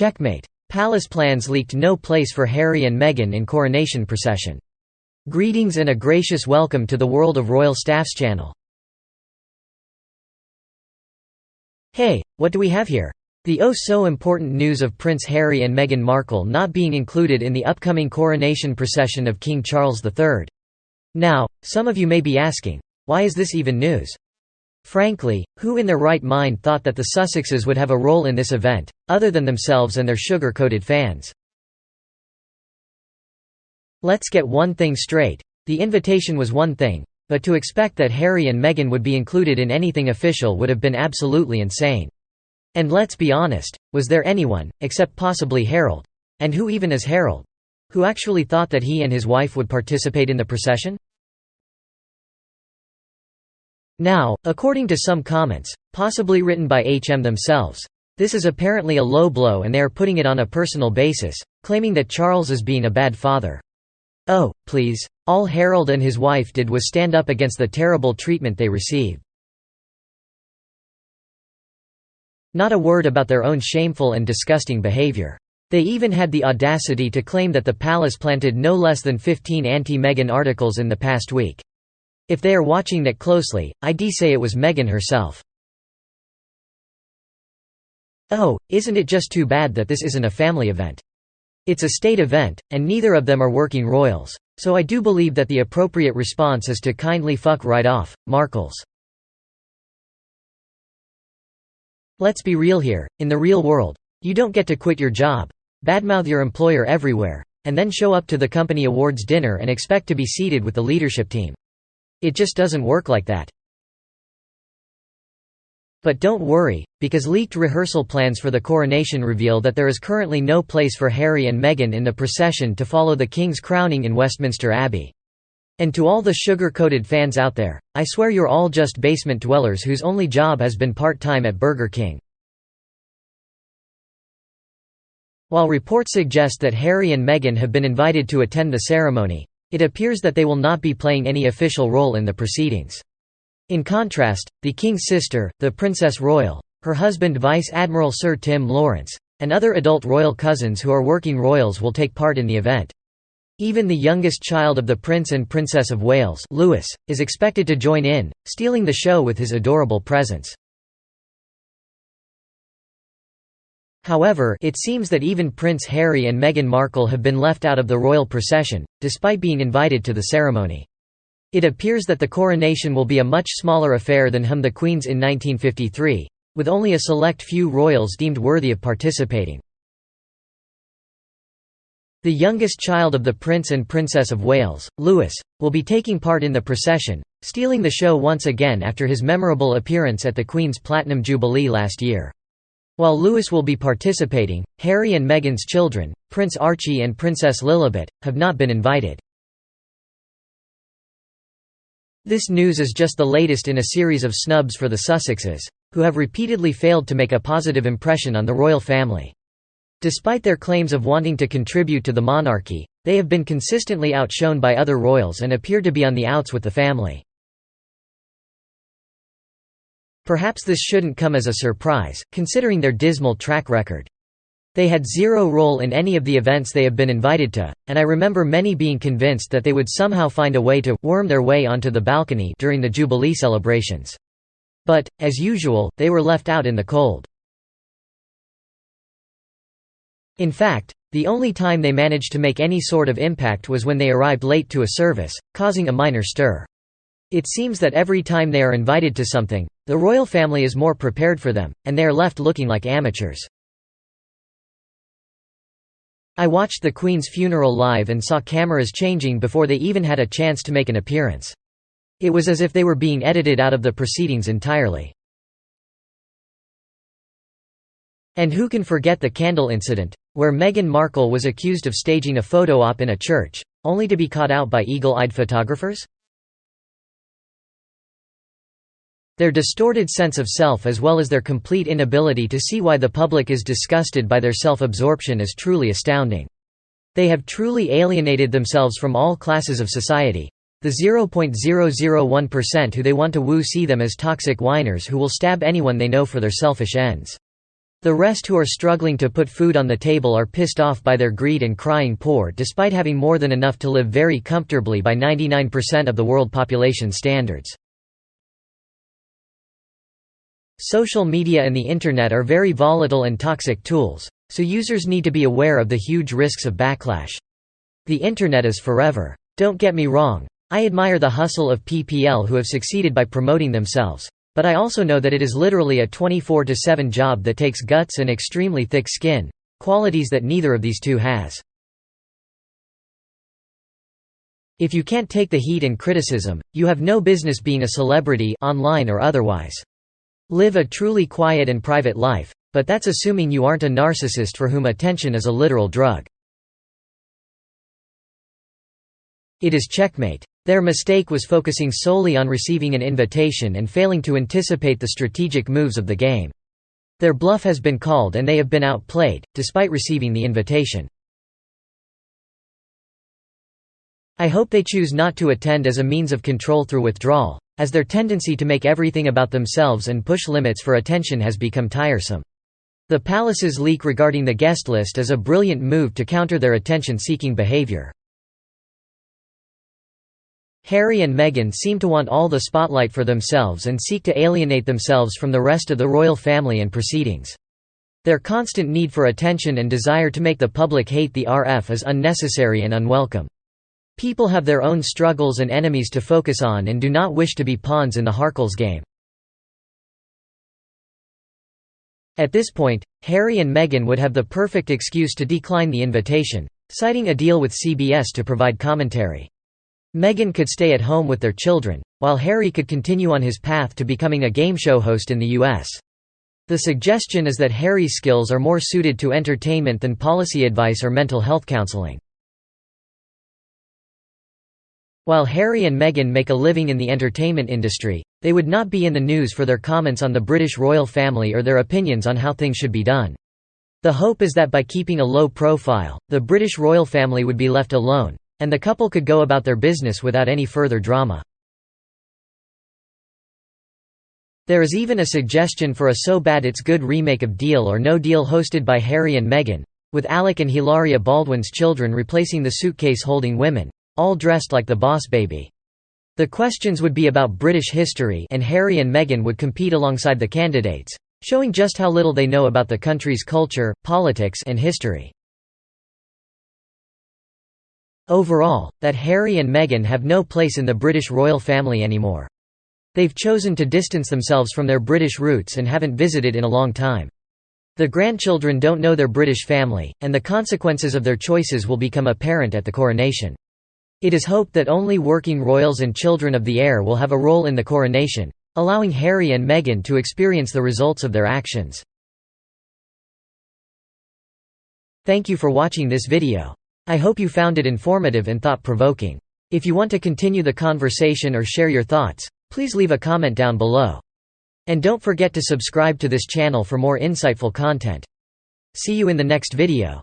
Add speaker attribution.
Speaker 1: Checkmate. Palace plans leaked, no place for Harry and Meghan in Coronation Procession. Greetings and a gracious welcome to the World of Royal Staffs channel. Hey, what do we have here? The oh-so-important news of Prince Harry and Meghan Markle not being included in the upcoming coronation procession of King Charles III. Now, some of you may be asking, why is this even news? Frankly, who in their right mind thought that the Sussexes would have a role in this event, other than themselves and their sugar-coated fans? Let's get one thing straight. The invitation was one thing, but to expect that Harry and Meghan would be included in anything official would have been absolutely insane. And let's be honest, was there anyone, except possibly Harold, and who even is Harold, who actually thought that he and his wife would participate in the procession? Now, according to some comments, possibly written by HM themselves, this is apparently a low blow and they are putting it on a personal basis, claiming that Charles is being a bad father. Oh, please. All Harold and his wife did was stand up against the terrible treatment they received. Not a word about their own shameful and disgusting behavior. They even had the audacity to claim that the palace planted no less than 15 anti-Meghan articles in the past week. If they are watching that closely, I'd say it was Meghan herself. Oh, isn't it just too bad that this isn't a family event? It's a state event, and neither of them are working royals, so I do believe that the appropriate response is to kindly fuck right off, Markles. Let's be real here, in the real world, you don't get to quit your job, badmouth your employer everywhere, and then show up to the company awards dinner and expect to be seated with the leadership team. It just doesn't work like that. But don't worry, because leaked rehearsal plans for the coronation reveal that there is currently no place for Harry and Meghan in the procession to follow the King's crowning in Westminster Abbey. And to all the sugar-coated fans out there, I swear you're all just basement dwellers whose only job has been part-time at Burger King. While reports suggest that Harry and Meghan have been invited to attend the ceremony, it appears that they will not be playing any official role in the proceedings. In contrast, the King's sister, the Princess Royal, her husband Vice Admiral Sir Tim Lawrence, and other adult royal cousins who are working royals will take part in the event. Even the youngest child of the Prince and Princess of Wales, Louis, is expected to join in, stealing the show with his adorable presence. However, it seems that even Prince Harry and Meghan Markle have been left out of the royal procession, despite being invited to the ceremony. It appears that the coronation will be a much smaller affair than the Queen's in 1953, with only a select few royals deemed worthy of participating. The youngest child of the Prince and Princess of Wales, Louis, will be taking part in the procession, stealing the show once again after his memorable appearance at the Queen's Platinum Jubilee last year. While Louis will be participating, Harry and Meghan's children, Prince Archie and Princess Lilibet, have not been invited. This news is just the latest in a series of snubs for the Sussexes, who have repeatedly failed to make a positive impression on the royal family. Despite their claims of wanting to contribute to the monarchy, they have been consistently outshone by other royals and appear to be on the outs with the family. Perhaps this shouldn't come as a surprise, considering their dismal track record. They had zero role in any of the events they have been invited to, and I remember many being convinced that they would somehow find a way to worm their way onto the balcony during the Jubilee celebrations. But, as usual, they were left out in the cold. In fact, the only time they managed to make any sort of impact was when they arrived late to a service, causing a minor stir. It seems that every time they are invited to something, the royal family is more prepared for them, and they are left looking like amateurs. I watched the Queen's funeral live and saw cameras changing before they even had a chance to make an appearance. It was as if they were being edited out of the proceedings entirely. And who can forget the candle incident, where Meghan Markle was accused of staging a photo op in a church, only to be caught out by eagle-eyed photographers? Their distorted sense of self as well as their complete inability to see why the public is disgusted by their self-absorption is truly astounding. They have truly alienated themselves from all classes of society. The 0.001% who they want to woo see them as toxic whiners who will stab anyone they know for their selfish ends. The rest who are struggling to put food on the table are pissed off by their greed and crying poor despite having more than enough to live very comfortably by 99% of the world population standards. Social media and the Internet are very volatile and toxic tools, so users need to be aware of the huge risks of backlash. The Internet is forever. Don't get me wrong, I admire the hustle of PPL who have succeeded by promoting themselves. But I also know that it is literally a 24/7 job that takes guts and extremely thick skin, qualities that neither of these two has. If you can't take the heat and criticism, you have no business being a celebrity, online or otherwise. Live a truly quiet and private life, but that's assuming you aren't a narcissist for whom attention is a literal drug. It is checkmate. Their mistake was focusing solely on receiving an invitation and failing to anticipate the strategic moves of the game. Their bluff has been called and they have been outplayed, despite receiving the invitation. I hope they choose not to attend as a means of control through withdrawal, as their tendency to make everything about themselves and push limits for attention has become tiresome. The palace's leak regarding the guest list is a brilliant move to counter their attention-seeking behavior. Harry and Meghan seem to want all the spotlight for themselves and seek to alienate themselves from the rest of the royal family and proceedings. Their constant need for attention and desire to make the public hate the RF is unnecessary and unwelcome. People have their own struggles and enemies to focus on and do not wish to be pawns in the Harkles game. At this point, Harry and Meghan would have the perfect excuse to decline the invitation, citing a deal with CBS to provide commentary. Meghan could stay at home with their children, while Harry could continue on his path to becoming a game show host in the US. The suggestion is that Harry's skills are more suited to entertainment than policy advice or mental health counseling. While Harry and Meghan make a living in the entertainment industry, they would not be in the news for their comments on the British royal family or their opinions on how things should be done. The hope is that by keeping a low profile, the British royal family would be left alone, and the couple could go about their business without any further drama. There is even a suggestion for a So Bad It's Good remake of Deal or No Deal hosted by Harry and Meghan, with Alec and Hilaria Baldwin's children replacing the suitcase-holding women, all dressed like the Boss Baby. The questions would be about British history and Harry and Meghan would compete alongside the candidates, showing just how little they know about the country's culture, politics and history. Overall, that Harry and Meghan have no place in the British royal family anymore. They've chosen to distance themselves from their British roots and haven't visited in a long time. The grandchildren don't know their British family, and the consequences of their choices will become apparent at the coronation. It is hoped that only working royals and children of the heir will have a role in the coronation, allowing Harry and Meghan to experience the results of their actions. Thank you for watching this video. I hope you found it informative and thought-provoking. If you want to continue the conversation or share your thoughts, please leave a comment down below. And don't forget to subscribe to this channel for more insightful content. See you in the next video.